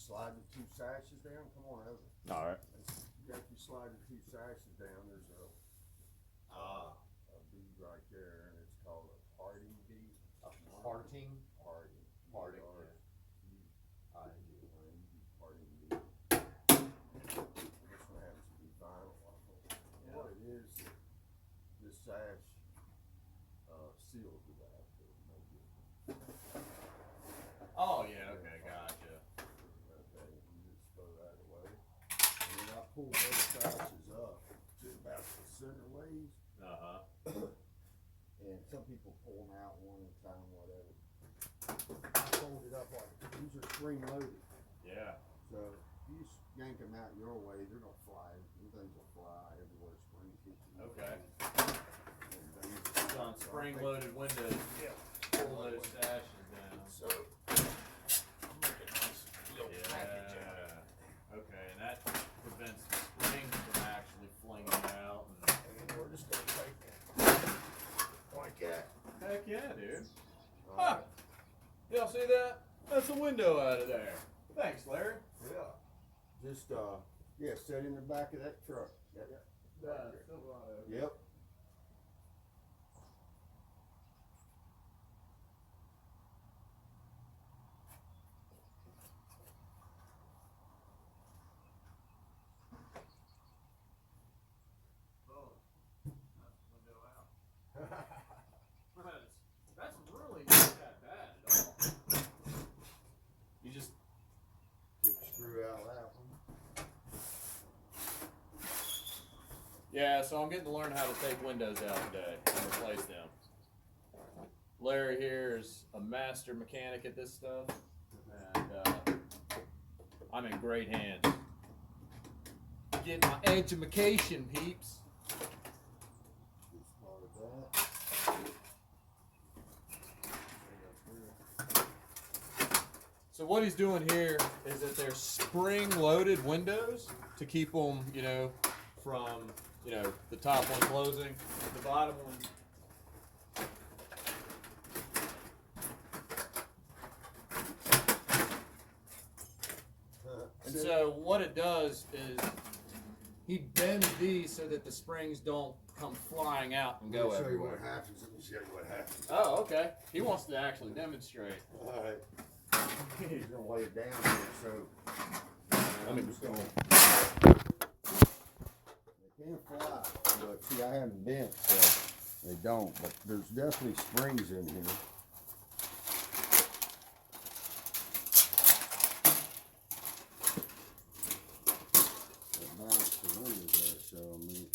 slide the two sashes down. Come on over. All right. After you slide the two sashes down, there's a bead right there, and it's called a parting bead. Parting. Parting. Parting, Parting bead. This one happens to be vinyl. What it is, this sash seals the back. Oh yeah. Okay. Gotcha. Okay, you just throw that away. And then I pull those sashes up to about the center ways. And some people pull them out one at a time, whatever. I fold it up like these are spring loaded. Yeah. So if you just yank them out your way, they're gonna fly. Them things will fly everywhere. Springs hit you. Okay. And things- On spring-loaded windows. Yeah. Pull those sashes down. So I'm making a nice little package out of it. Yeah. Okay, and that prevents the springs from actually flinging out. And we're just gonna take it like that. Heck yeah, dude. All Huh. right. Y'all see that? That's a window out of there. Thanks, Larry. Yeah. Just yeah, sit in the back of that truck. Yep. Yep. That's really not that bad at all. You just Took the screw out of that one. Yeah, so I'm getting to learn how to take windows out today and replace them. Larry here is a master mechanic at this stuff, and I'm in great hands. Getting my education, peeps. This part of that. So what he's doing here is that they're spring-loaded windows to keep them, from, the top one closing, the bottom one. And so what it does is he bends these so that the springs don't come flying out and go Let me show you everywhere. what happens. Let me show you what happens. Oh, okay. He wants to actually demonstrate. All right. He's gonna lay it down here, so Let me I'm just gonna. They can fly, but see, I haven't bent, so they don't. But there's definitely springs in here. That balance the windows there, so I mean,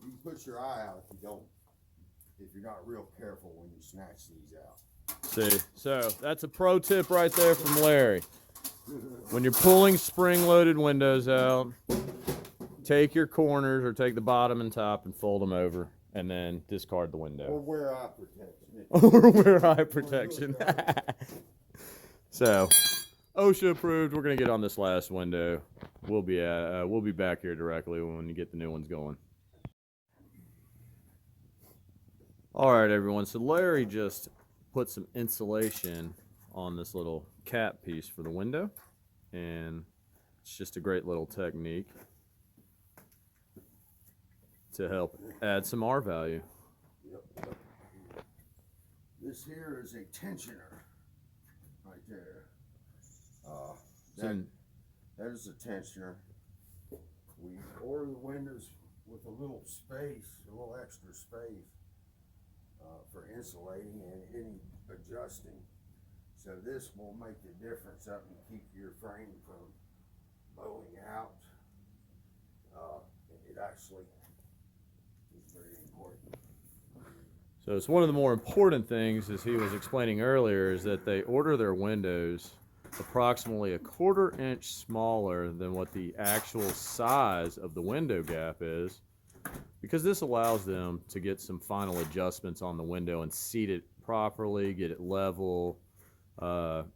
you can put your eye out if you don't, if you're not real careful when you snatch these out. See, so that's a pro tip right there from Larry. When you're pulling spring-loaded windows out, take your corners or take the bottom and top and fold them over, and then discard the Or window. wear eye protection. Or wear eye protection. So, OSHA approved. We're gonna get on this last window. We'll be back here directly when you get the new ones going. All right, everyone. So Larry just put some insulation on this little cap piece for the window, and it's just a great little technique to help add some R value. Yep. This here is a tensioner right there. That is a tensioner. We order the windows with a little space, a little extra space for insulating and any adjusting. So this will make the difference up and keep your frame from bowing out. It actually is very important. So it's one of the more important things, as he was explaining earlier, is that they order their windows approximately 1/4 inch smaller than what the actual size of the window gap is, because this allows them to get some final adjustments on the window and seat it properly, get it level,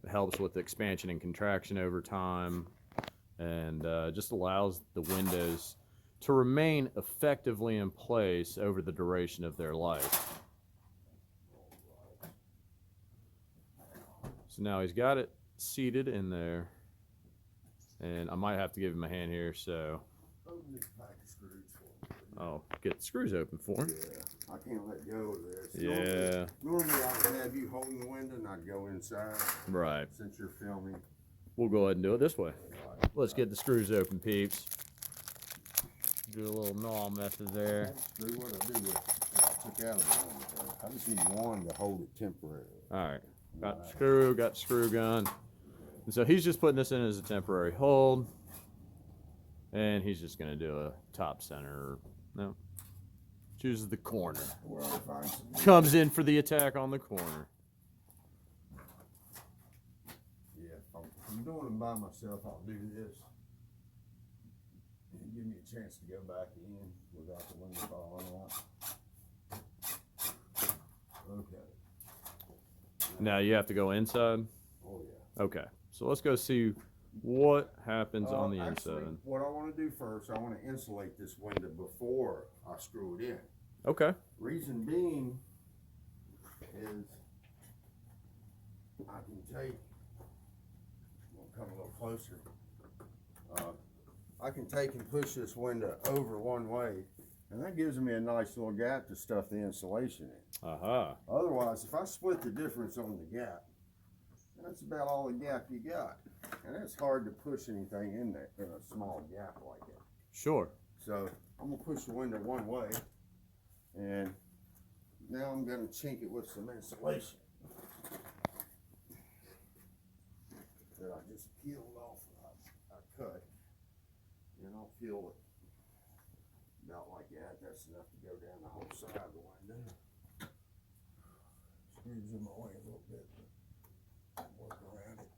helps with expansion and contraction over time, and just allows the windows to remain effectively in place over the duration of their life. So now he's got it seated in there, And I might have to give him a hand here, so Open this pack of screws for me. I'll get the screws open for him. Yeah, I can't let go of this. Yeah. Normally I would have you holding the window and I'd go inside. Right. Since you're filming. We'll go ahead and do it this way. Let's get the screws open, peeps. Do a little gnaw method there. Screw what I do with it. I took out of the one. I just need one to hold it temporarily. All right. Got the screw gun. And so he's just putting this in as a temporary hold. And he's just going to do a top center. No. Chooses the corner. Where I find some Comes in for the attack on the corner. Yeah, if I'm doing them by myself, I'll do this. And give me a chance to go back in without the window falling out. Okay. Now you have to go inside? Oh yeah. Okay. So let's go see what happens on the Actually, inside. what I want to do first, I want to insulate this window before I screw it in. Okay. Reason being is I can take, I'll come a little closer. I can take and push this window over one way, and that gives me a nice little gap to stuff the insulation in. Aha. Otherwise, if I split the difference on the gap, that's about all the gap you got. And it's hard to push anything in there in a small gap like that. Sure. So I'm gonna push the window one way, and now I'm gonna chink it with some insulation that I just peeled off. I cut, and I'll peel it about like that. That's enough to go down the whole side of the window. Screws in my way a little bit, but I'll work around it.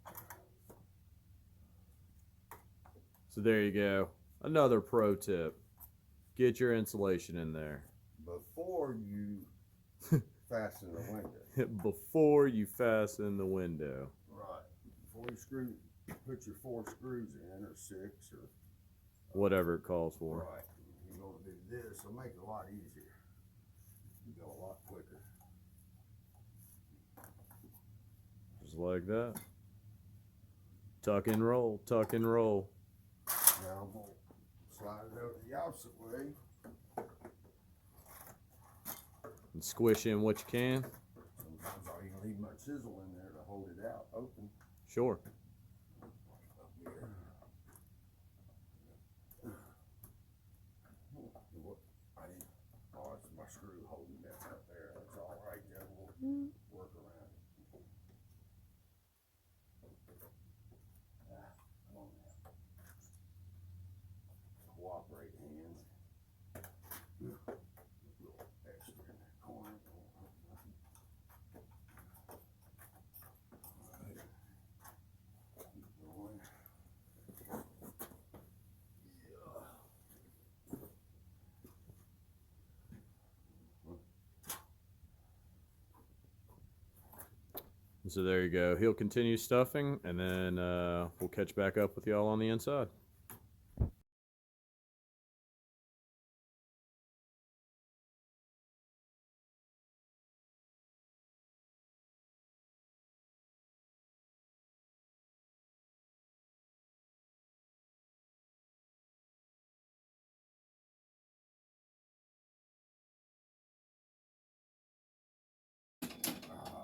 So there you go. Another pro tip. Get your insulation in there. Before you fasten the window. Before you fasten the window. Right. Before you put your 4 screws in, or 6, or Whatever it calls for. right. You're gonna do this. It'll make it a lot easier. You go a lot quicker. Just like that. Tuck and roll, tuck and roll. Now I'm gonna slide it over the opposite way. And squish in what you can. Sometimes I'll even leave my chisel in there to hold it out open. Sure. Up here. I didn't. Oh, it's my screw holding that up there. That's all right. Then we'll work around it. Come on now. Cooperate, hands. Little extra in that corner. Keep going. So there you go. He'll continue stuffing, and then we'll catch back up with y'all on the inside.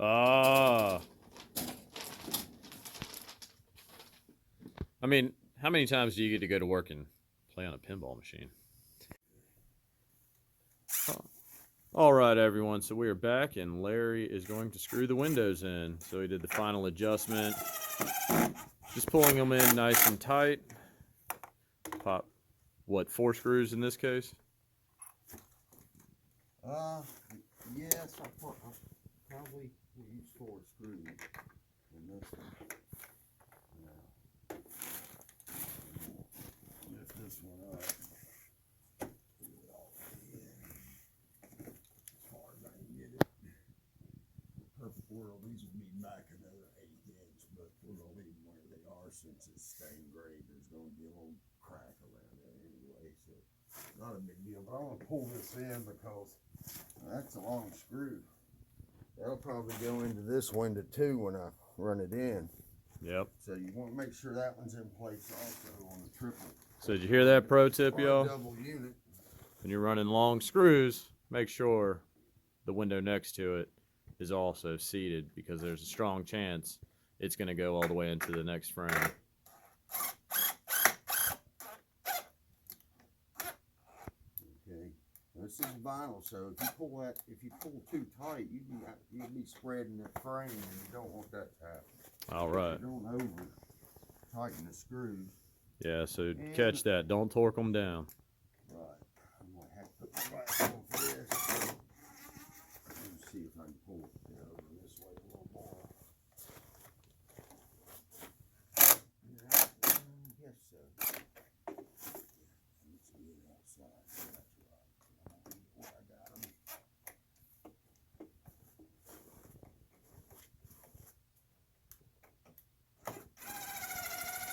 Ah. I mean, how many times do you get to go to work and play on a pinball machine? All right, everyone. So we are back, and Larry is going to screw the windows in. So he did the final adjustment. Just pulling them in nice and tight. Pop, what, 4 screws in this case? Yes, I probably will use 4 screws in this one. Now, lift this one up. Put it all in. As far as I can get it. Perfect world, these would be back another 1/8 inch, but we're gonna leave them where they are since it's stained gray. There's gonna be a little crack around there anyway, so not a big deal. But I want to pull this in because that's a long screw. That'll probably go into this window too when I run it in. Yep. So you want to make sure that one's in place also on the triple. So did you hear that pro tip, Or a y'all? double unit. When you're running long screws, make sure the window next to it is also seated, because there's a strong chance it's going to go all the way into the next frame. Okay. This is vinyl, so if you pull too tight, you'd be spreading the frame, and you don't want that to happen. All right. You don't over tighten the screws. Yeah, so catch that. Don't torque them down. Right. I'm gonna have to put my glass on for this. Let me see if I can pull it over this way a little more. Yeah, I guess so. Let's get it outside. That's right. Where I got 'em.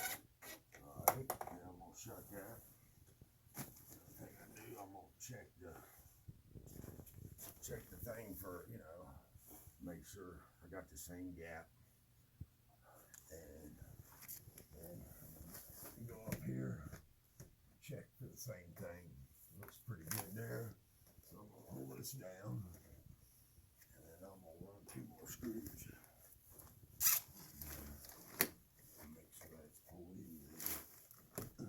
Alright, now I'm gonna shut that. Thing I do, I'm gonna check the thing for, make sure I got the same gap. And then go up here, check for the same thing. Looks pretty good there. So I'm gonna hold this down, and then I'm gonna run 2 more screws. Make sure that's pulled in there.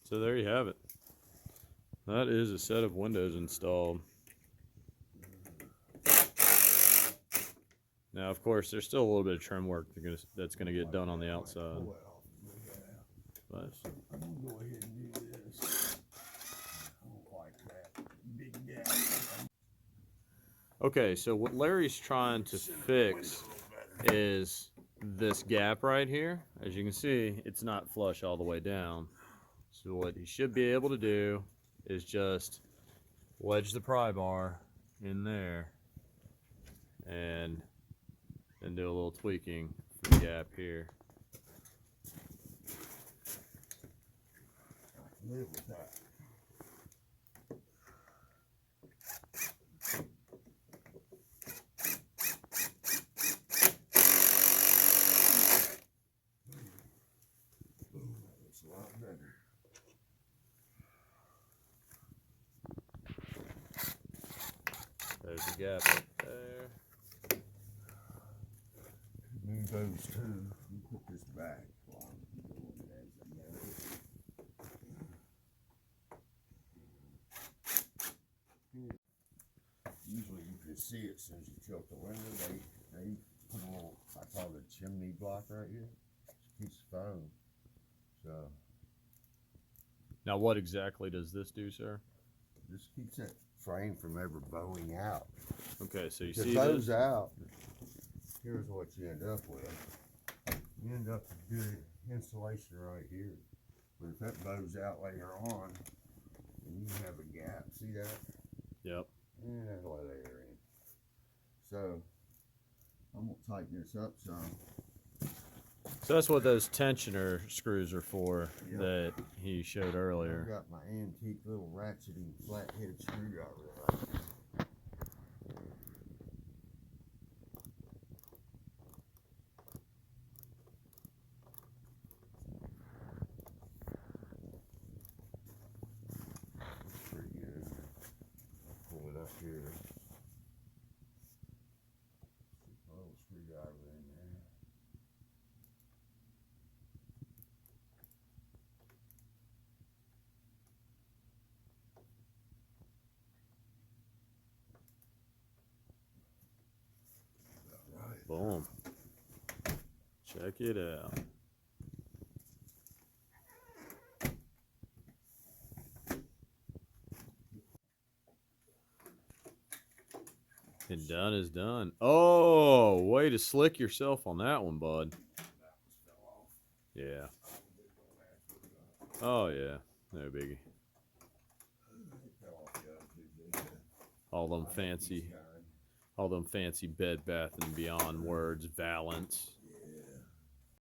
So there you have it. That is a set of windows installed. Now, of course, there's still a little bit of trim work that's gonna get done on the outside. But I'm gonna go ahead and do this. I don't like that big gap. okay, so what Larry's trying to fix is this gap right here. As you can see, it's not flush all the way down. So what he should be able to do is just wedge the pry bar in there and then do a little tweaking for the gap here. Live with that. Boom, that looks a lot better. There's the gap right there. Move those two. You put this back while I'm doing it as I go. Usually you can see it as soon as you tilt the window. They put a little, I call it a chimney block right here. Piece of foam. So Now, what exactly does this do, sir? this keeps that frame from ever bowing out. Okay, so you If it see bows this? out, here's what you end up with. You end up with good insulation right here. But if that bows out later on, then you have a gap. See that? Yep. And that'll let air in. So I'm gonna tighten this up some. So that's what those tensioner screws are for Yep. that he showed I've earlier. got my antique little ratcheting flat-headed screwdriver right here. That's pretty good. Pull it up here. Stick my little screwdriver in there. All right. Boom. Check it out. And done is done. Oh, way to slick yourself on that one, bud. Yeah. Oh, yeah. No biggie. All them fancy Bed Bath and Beyond words, Valance.